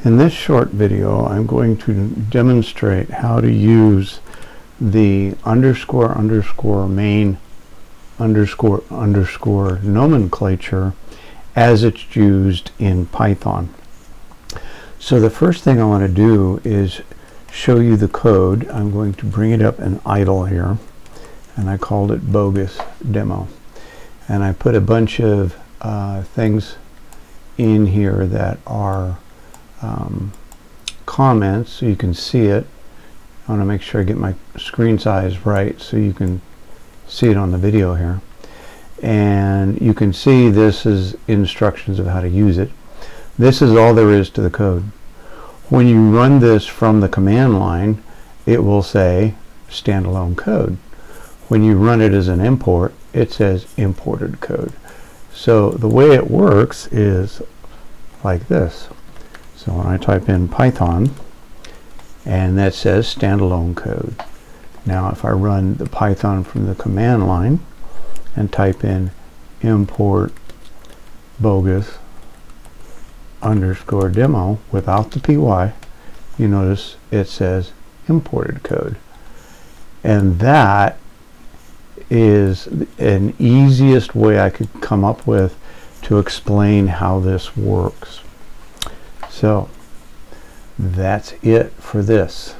In this short video, I'm going to demonstrate how to use the underscore underscore main underscore underscore nomenclature as it's used in Python. So the first thing I want to do is show you the code. I'm going to bring it up in idle here, and I called it bogus demo. And I put a bunch of things in here that are comments so you can see it. I want to make sure I get my screen size right so you can see it on the video here. And you can see this is instructions of how to use it. This is all there is to the code. When you run this from the command line, it will say standalone code. When you run it as an import, it says imported code. So the way it works is like this. So when I type in Python, and that says standalone code. Now if I run the Python from the command line and type in import bogus underscore demo without the py, you notice it says imported code. And that is an easiest way I could come up with to explain how this works. So that's it for this.